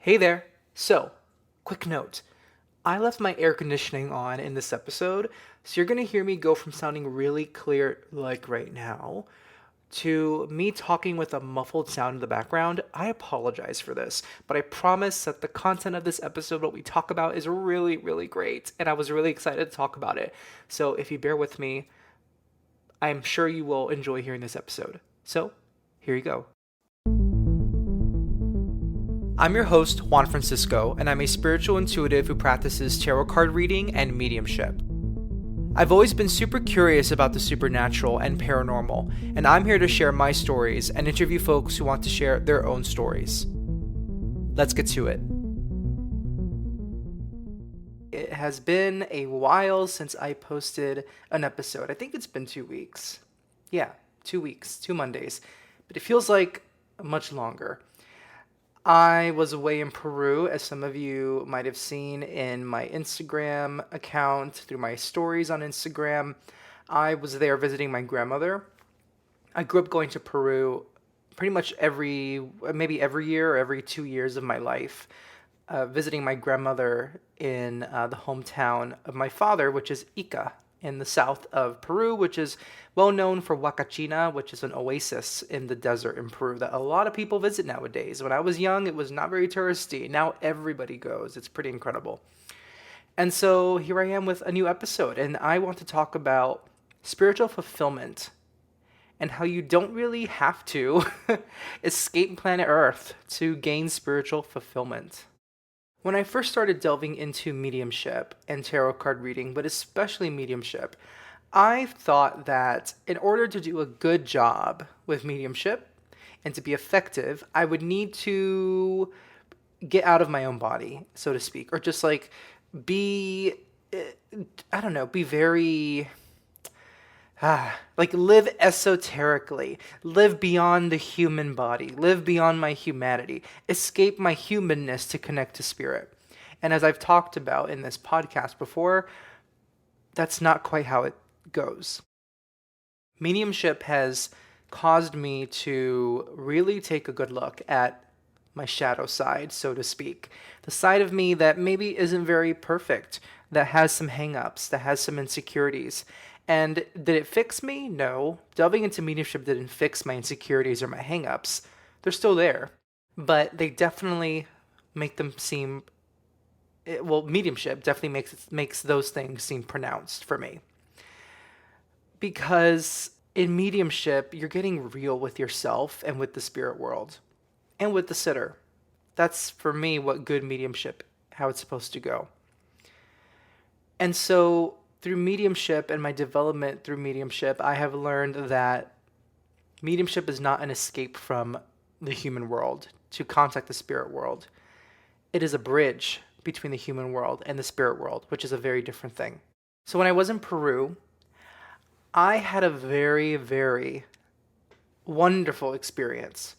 Hey there. So, quick note. I left my air conditioning on in this episode, so you're going to hear me go from sounding really clear, like right now, to me talking with a muffled sound in the background. I apologize for this, but I promise that the content of this episode, what we talk about, is really, really great, and I was really excited to talk about it. So, if you bear with me, I'm sure you will enjoy hearing this episode. So, here you go. I'm your host, Juan Francisco, and I'm a spiritual intuitive who practices tarot card reading and mediumship. I've always been super curious about the supernatural and paranormal, and I'm here to share my stories and interview folks who want to share their own stories. Let's get to it. It has been a while since I posted an episode. I think it's been 2 weeks. Yeah, 2 weeks, 2 Mondays. But it feels like much longer. I was away in Peru, as some of you might have seen in my Instagram account, through my stories on Instagram. I was there visiting my grandmother. I grew up going to Peru pretty much maybe every year or every 2 years of my life, visiting my grandmother in the hometown of my father, which is Ica, in the south of Peru, which is well known for Huacachina, which is an oasis in the desert in Peru that a lot of people visit nowadays. When I was young, it was not very touristy. Now everybody goes. It's pretty incredible. And so here I am with a new episode, and I want to talk about spiritual fulfillment and how you don't really have to escape planet Earth to gain spiritual fulfillment. When I first started delving into mediumship and tarot card reading, but especially mediumship, I thought that in order to do a good job with mediumship and to be effective, I would need to get out of my own body, so to speak, or just like be, be very like live esoterically, live beyond the human body, live beyond my humanity, escape my humanness to connect to spirit. And as I've talked about in this podcast before, that's not quite how it goes. Mediumship has caused me to really take a good look at my shadow side, so to speak. The side of me that maybe isn't very perfect, that has some hangups, that has some insecurities. And did it fix me? No. Delving into mediumship didn't fix my insecurities or my hangups. They're still there. But they definitely make them seem, mediumship definitely makes those things seem pronounced for me. Because in mediumship, you're getting real with yourself and with the spirit world and with the sitter. That's for me what good mediumship, how it's supposed to go. And so through mediumship and my development through mediumship, I have learned that mediumship is not an escape from the human world to contact the spirit world. It is a bridge between the human world and the spirit world, which is a very different thing. So when I was in Peru, I had a very, very wonderful experience.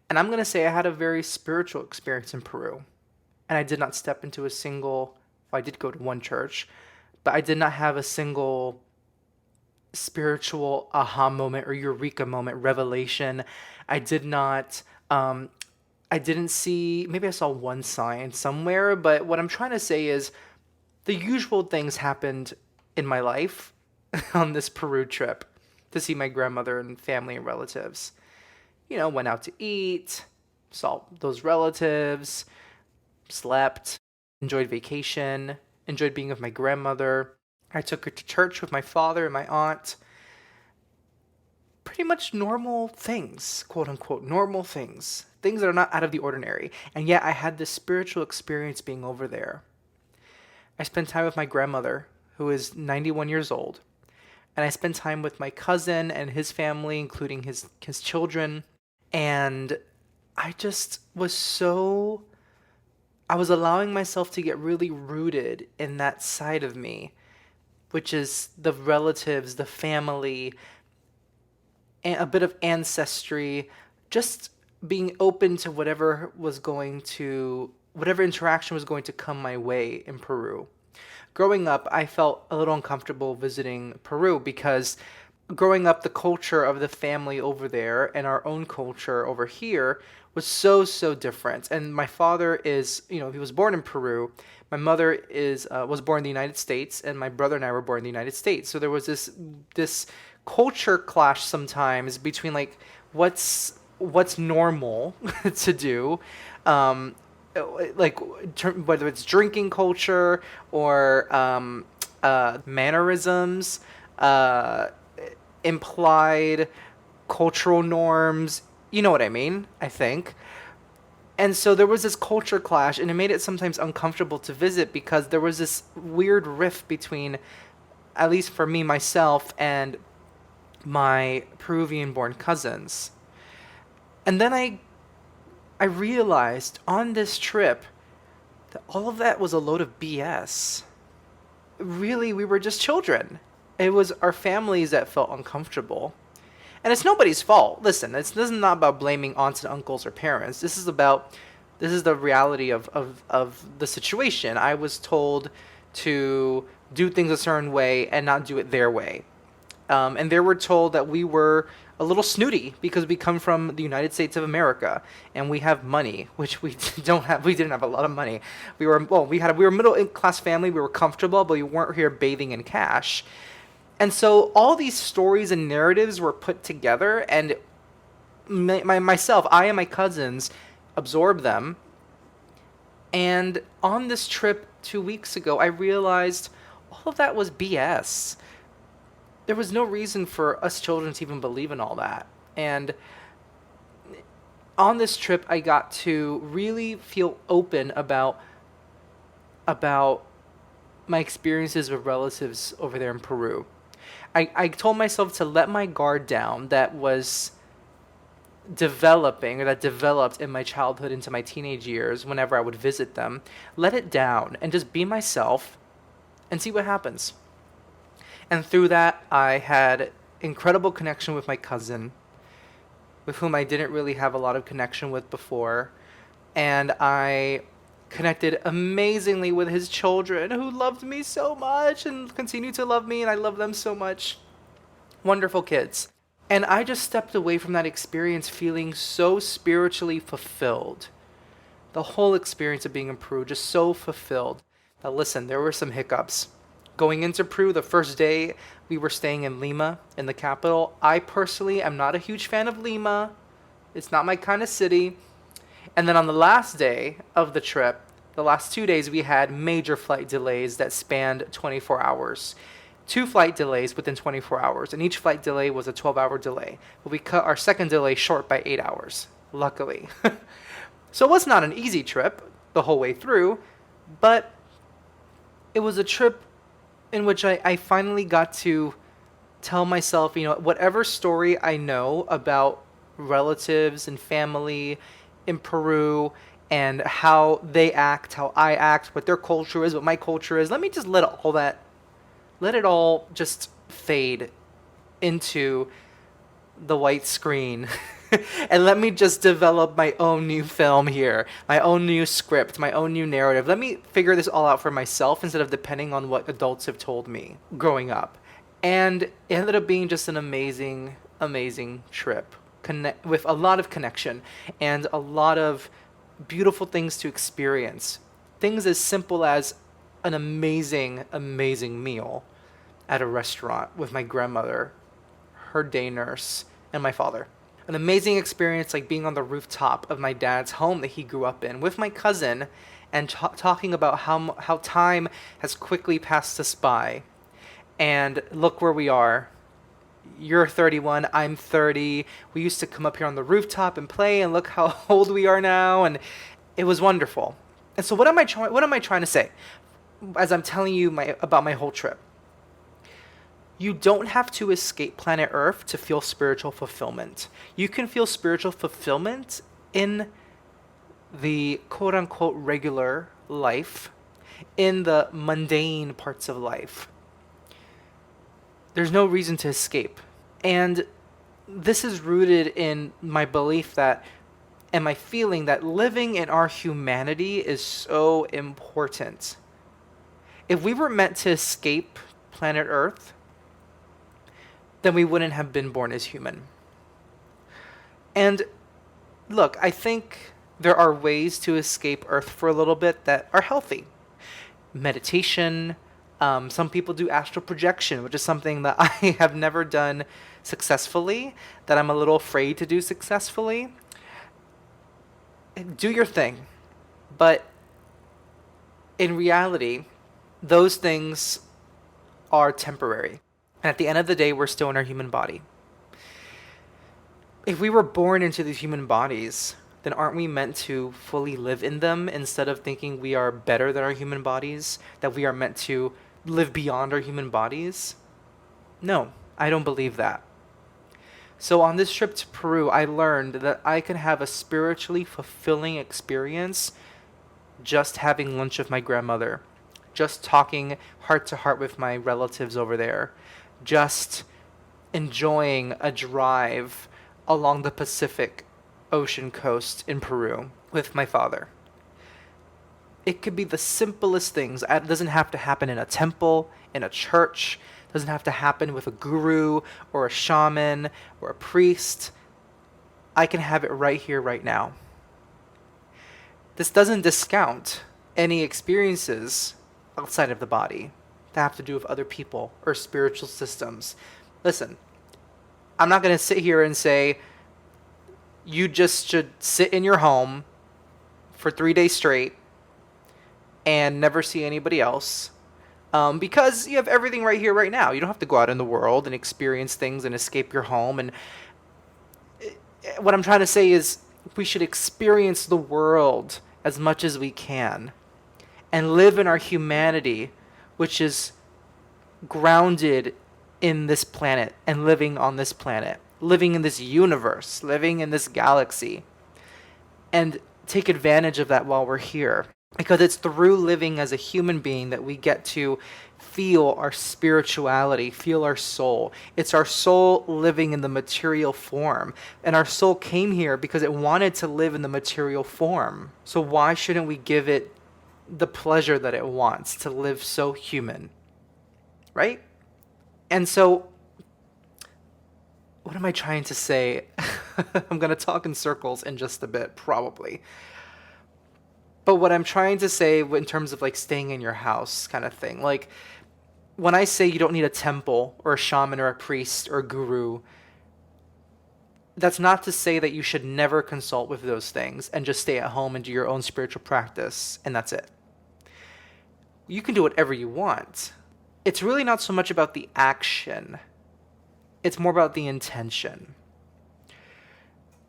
And I'm going to say I had a very spiritual experience in Peru. And I did not step into I did go to one church, but I did not have a single spiritual aha moment or eureka moment, revelation. I didn't see, maybe I saw one sign somewhere, but what I'm trying to say is the usual things happened in my life on this Peru trip to see my grandmother and family and relatives. Went out to eat, saw those relatives, slept, enjoyed vacation, enjoyed being with my grandmother. I took her to church with my father and my aunt. Pretty much normal things, quote unquote, normal things. Things that are not out of the ordinary. And yet I had this spiritual experience being over there. I spent time with my grandmother, who is 91 years old. And I spent time with my cousin and his family, including his children. And I just I was allowing myself to get really rooted in that side of me, which is the relatives, the family, and a bit of ancestry, just being open to whatever interaction was going to come my way in Peru. Growing up, I felt a little uncomfortable visiting Peru because growing up, the culture of the family over there and our own culture over here was so, so different. And my father is, he was born in Peru. My mother is was born in the United States, and my brother and I were born in the United States. So there was this culture clash sometimes between like what's normal to do, um, like whether it's drinking culture or mannerisms, uh, implied cultural norms. You know what I mean, I think. And so there was this culture clash, and it made it sometimes uncomfortable to visit because there was this weird rift between, at least for me, myself, and my Peruvian born cousins. And then I realized on this trip that all of that was a load of BS. Really, we were just children. It was our families that felt uncomfortable. And it's nobody's fault. Listen, this is not about blaming aunts and uncles or parents. This is the reality of the situation. I was told to do things a certain way and not do it their way. And they were told that we were a little snooty because we come from the United States of America and we have money, which we don't have. We didn't have a lot of money. We were a middle class family. We were comfortable, but we weren't here bathing in cash. And so all these stories and narratives were put together, and myself, I and my cousins absorbed them. And on this trip 2 weeks ago, I realized all of that was BS. There was no reason for us children to even believe in all that. And on this trip, I got to really feel open about my experiences with relatives over there in Peru. I told myself to let my guard down that was developing, or that developed in my childhood into my teenage years whenever I would visit them. Let it down and just be myself and see what happens. And through that, I had incredible connection with my cousin, with whom I didn't really have a lot of connection with before. And I connected amazingly with his children, who loved me so much and continue to love me, and I love them so much. Wonderful kids. And I just stepped away from that experience feeling so spiritually fulfilled. The whole experience of being in Peru, just so fulfilled. Now listen, there were some hiccups. Going into Peru, the first day we were staying in Lima, in the capital. I personally am not a huge fan of Lima. It's not my kind of city. And then on the last day of the trip, the last 2 days, we had major flight delays that spanned 24 hours. 2 flight delays within 24 hours, and each flight delay was a 12-hour delay. But we cut our second delay short by 8 hours, luckily. So it was not an easy trip the whole way through, but it was a trip in which I finally got to tell myself, whatever story I know about relatives and family in Peru and how they act, how I act, what their culture is, what my culture is, let me just let it all just fade into the white screen. And let me just develop my own new film here, my own new script, my own new narrative. Let me figure this all out for myself instead of depending on what adults have told me growing up. And it ended up being just an amazing, amazing trip, with a lot of connection and a lot of beautiful things to experience. Things as simple as an amazing, amazing meal at a restaurant with my grandmother, her day nurse, and my father. An amazing experience like being on the rooftop of my dad's home that he grew up in with my cousin and talking about how time has quickly passed us by. And look where we are. You're 31, I'm 30. We used to come up here on the rooftop and play, and look how old we are now. And it was wonderful. And so what am I trying to say as I'm telling you about my whole trip? You don't have to escape planet Earth to feel spiritual fulfillment. You can feel spiritual fulfillment in the quote-unquote regular life, in the mundane parts of life. There's no reason to escape. And this is rooted in my belief that, and my feeling that living in our humanity is so important. If we were meant to escape planet Earth, then we wouldn't have been born as human. And look, I think there are ways to escape Earth for a little bit that are healthy. Meditation. Some people do astral projection, which is something that I have never done successfully, that I'm a little afraid to do successfully. Do your thing. But in reality, those things are temporary. And at the end of the day, we're still in our human body. If we were born into these human bodies, then aren't we meant to fully live in them instead of thinking we are better than our human bodies, that we are meant to live beyond our human bodies? No, I don't believe that. So on this trip to Peru, I learned that I can have a spiritually fulfilling experience just having lunch with my grandmother, just talking heart to heart with my relatives over there, just enjoying a drive along the Pacific Ocean coast in Peru with my father. It could be the simplest things. It doesn't have to happen in a temple, in a church. It doesn't have to happen with a guru or a shaman or a priest. I can have it right here, right now. This doesn't discount any experiences outside of the body that have to do with other people or spiritual systems. Listen, I'm not going to sit here and say you just should sit in your home for 3 days straight and never see anybody else, because you have everything right here, right now. You don't have to go out in the world and experience things and escape your home. And what I'm trying to say is we should experience the world as much as we can and live in our humanity, which is grounded in this planet and living on this planet, living in this universe, living in this galaxy, and take advantage of that while we're here. Because it's through living as a human being that we get to feel our spirituality, feel our soul. It's our soul living in the material form. And our soul came here because it wanted to live in the material form. So why shouldn't we give it the pleasure that it wants to live so human? Right? And so, what am I trying to say? I'm going to talk in circles in just a bit, probably. But what I'm trying to say in terms of like staying in your house kind of thing, like when I say you don't need a temple or a shaman or a priest or a guru, that's not to say that you should never consult with those things and just stay at home and do your own spiritual practice and that's it. You can do whatever you want. It's really not so much about the action. It's more about the intention.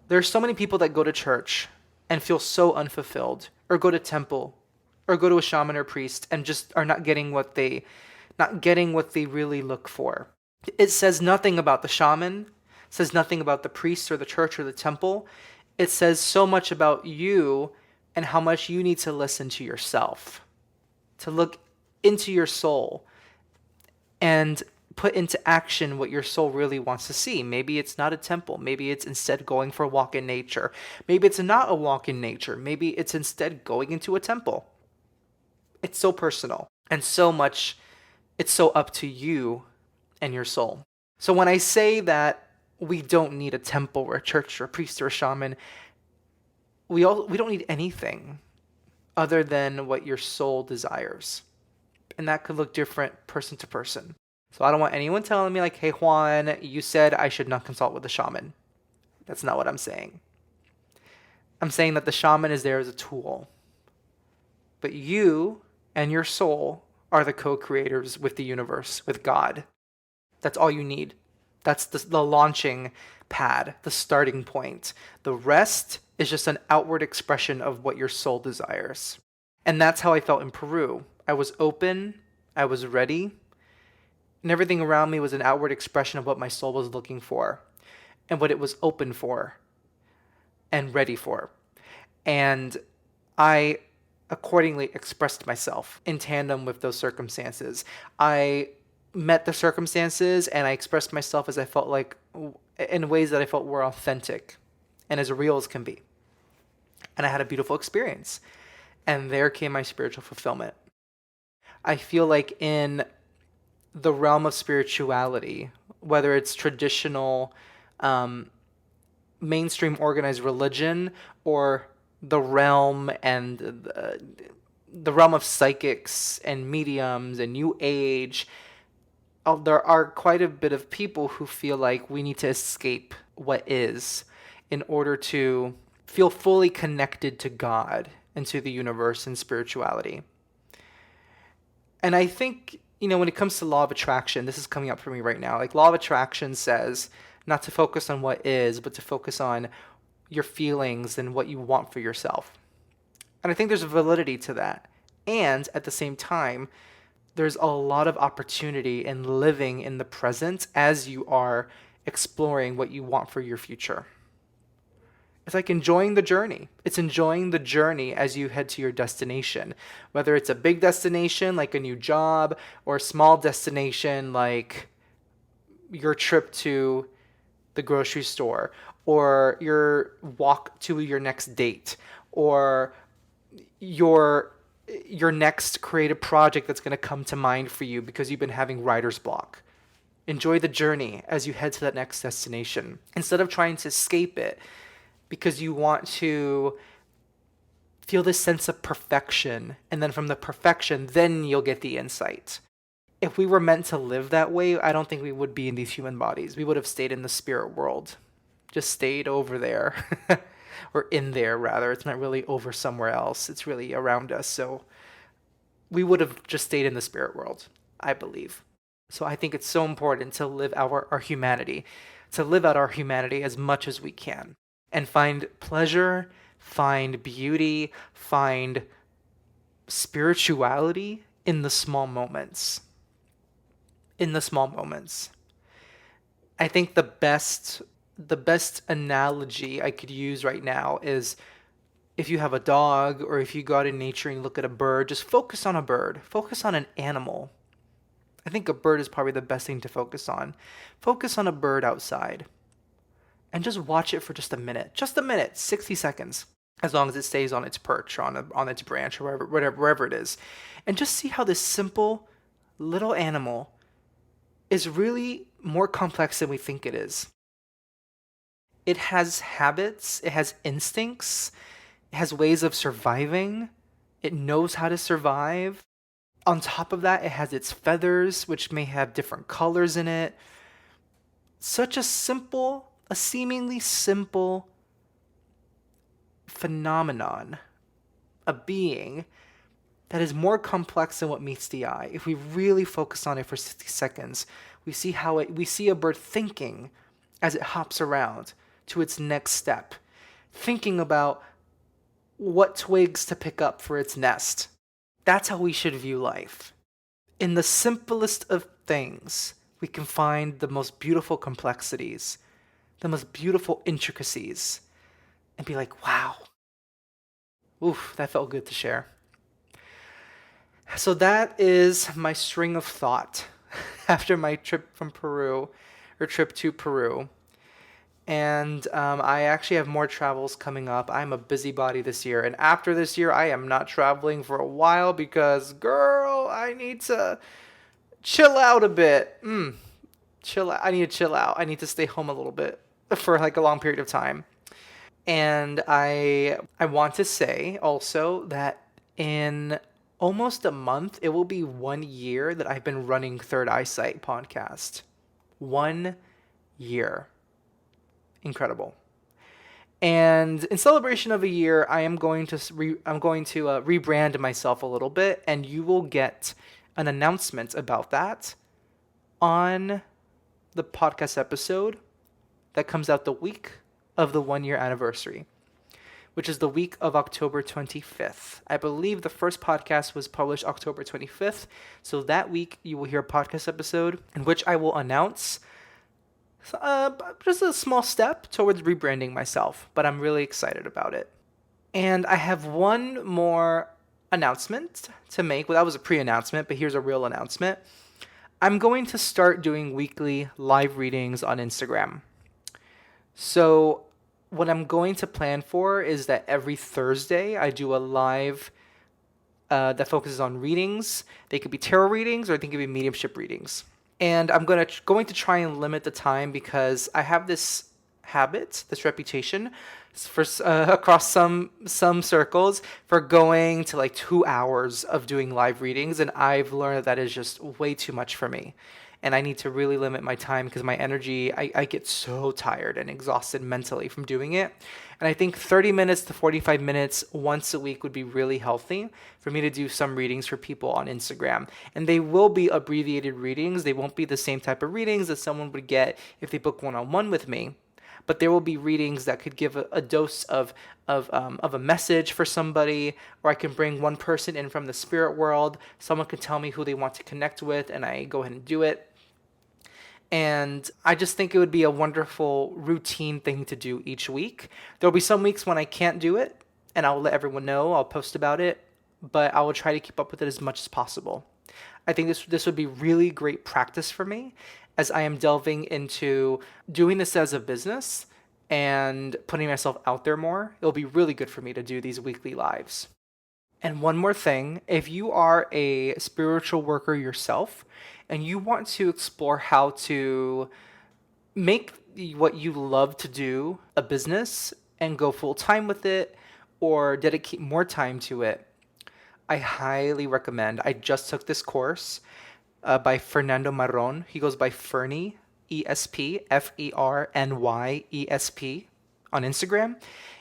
There's so many people that go to church and feel so unfulfilled, or go to temple, or go to a shaman or priest and just are not getting what they really look for. It says nothing about the shaman, it says nothing about the priest or the church or the temple. It says so much about you and how much you need to listen to yourself, to look into your soul and put into action what your soul really wants to see. Maybe it's not a temple. Maybe it's instead going for a walk in nature. Maybe it's not a walk in nature. Maybe it's instead going into a temple. It's so personal and so much, it's so up to you and your soul. So when I say that we don't need a temple or a church or a priest or a shaman, we don't need anything other than what your soul desires. And that could look different person to person. So I don't want anyone telling me like, hey, Juan, you said I should not consult with the shaman. That's not what I'm saying. I'm saying that the shaman is there as a tool. But you and your soul are the co-creators with the universe, with God. That's all you need. That's the launching pad, the starting point. The rest is just an outward expression of what your soul desires. And that's how I felt in Peru. I was open, I was ready, and everything around me was an outward expression of what my soul was looking for and what it was open for and ready for. And I accordingly expressed myself in tandem with those circumstances. I met the circumstances and I expressed myself as I felt like, in ways that I felt were authentic and as real as can be. And I had a beautiful experience. And there came my spiritual fulfillment. I feel like in the realm of spirituality, whether it's traditional mainstream organized religion or the realm and the realm of psychics and mediums and new age. There are quite a bit of people who feel like we need to escape what is in order to feel fully connected to God and to the universe and spirituality. And I think, when it comes to law of attraction, this is coming up for me right now. Like, law of attraction says not to focus on what is, but to focus on your feelings and what you want for yourself. And I think there's validity to that. And at the same time, there's a lot of opportunity in living in the present as you are exploring what you want for your future. It's like enjoying the journey. It's enjoying the journey as you head to your destination. Whether it's a big destination like a new job or a small destination like your trip to the grocery store or your walk to your next date or your next creative project that's going to come to mind for you because you've been having writer's block. Enjoy the journey as you head to that next destination instead of trying to escape it because you want to feel this sense of perfection, and then from the perfection, then you'll get the insight. If we were meant to live that way, I don't think we would be in these human bodies. We would have stayed in the spirit world. Just stayed over there. Or in there, rather. It's not really over somewhere else. It's really around us. So we would have just stayed in the spirit world, I believe. So I think it's so important to live our humanity, to live out our humanity as much as we can. And find pleasure, find beauty, find spirituality in the small moments. In the small moments. I think the best analogy I could use right now is if you have a dog or if you go out in nature and look at a bird, just focus on a bird. Focus on an animal. I think a bird is probably the best thing to focus on. Focus on a bird outside. And just watch it for just a minute. Just a minute, 60 seconds. As long as it stays on its perch or on its branch or wherever it is. And just see how this simple little animal is really more complex than we think it is. It has habits, it has instincts, it has ways of surviving, it knows how to survive. On top of that, it has its feathers, which may have different colors in it. Such a seemingly simple phenomenon, a being that is more complex than what meets the eye. If we really focus on it for 60 seconds, we see a bird thinking as it hops around to its next step, thinking about what twigs to pick up for its nest. That's how we should view life. In the simplest of things, we can find the most beautiful complexities, the most beautiful intricacies, and be like, wow. Oof, that felt good to share. So that is my string of thought after my trip to Peru. And I actually have more travels coming up. I'm a busybody this year. And after this year, I am not traveling for a while because, girl, I need to chill out a bit. Chill out. I need to chill out. I need to stay home a little bit for like a long period of time. And I want to say also that in almost a month, it will be 1 year that I've been running Third Eyesight podcast. 1 year. Incredible. And in celebration of a year, I'm going to rebrand myself a little bit, and you will get an announcement about that on the podcast episode that comes out the week of the 1 year anniversary, which is the week of October 25th. I believe the first podcast was published October 25th, so that week you will hear a podcast episode in which I will announce just a small step towards rebranding myself, but I'm really excited about it. And I have one more announcement to make. Well, that was a pre-announcement, but here's a real announcement. I'm going to start doing weekly live readings on Instagram. So what I'm going to plan for is that every Thursday I do a live that focuses on readings. They could be tarot readings or they could be mediumship readings. And I'm going to try and limit the time because I have this habit, this reputation for across some circles for going to like 2 hours of doing live readings, and I've learned that that is just way too much for me. And I need to really limit my time because my energy, I get so tired and exhausted mentally from doing it. And I think 30 minutes to 45 minutes once a week would be really healthy for me to do some readings for people on Instagram. And they will be abbreviated readings. They won't be the same type of readings that someone would get if they book one-on-one with me. But there will be readings that could give a dose of a message for somebody, or I can bring one person in from the spirit world. Someone can tell me who they want to connect with, and I go ahead and do it. And I just think it would be a wonderful routine thing to do each week. There'll be some weeks when I can't do it, and I'll let everyone know. I'll post about it, but I will try to keep up with it as much as possible. I think this would be really great practice for me as I am delving into doing this as a business and putting myself out there more. It'll be really good for me to do these weekly lives. And one more thing, if you are a spiritual worker yourself and you want to explore how to make what you love to do a business and go full time with it or dedicate more time to it, I highly recommend. I just took this course by Fernando Marron. He goes by Ferny, ESP, FERNYESP on Instagram.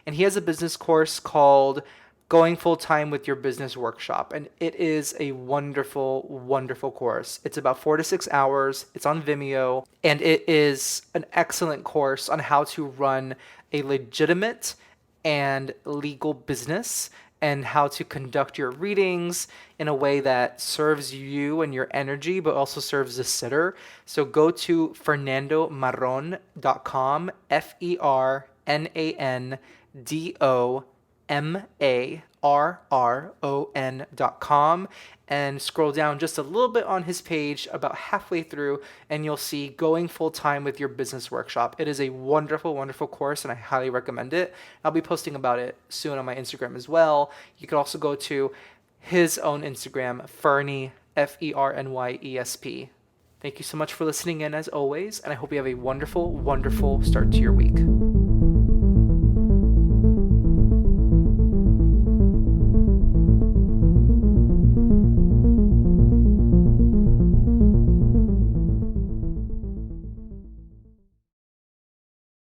And he has a business course called Going Full Time with Your Business Workshop. And it is a wonderful, wonderful course. It's about 4 to 6 hours. It's on Vimeo. And it is an excellent course on how to run a legitimate and legal business and how to conduct your readings in a way that serves you and your energy, but also serves the sitter. So go to fernandomarron.com, FERNANDOMARRON.com, and scroll down just a little bit on his page, about halfway through, and you'll see Going Full Time with Your Business Workshop. It is a wonderful, wonderful course, and I highly recommend it. I'll be posting about it soon on my Instagram as well. You can also go to his own Instagram, Ferny, FERNYESP. Thank you so much for listening in as always, and I hope you have a wonderful, wonderful start to your week.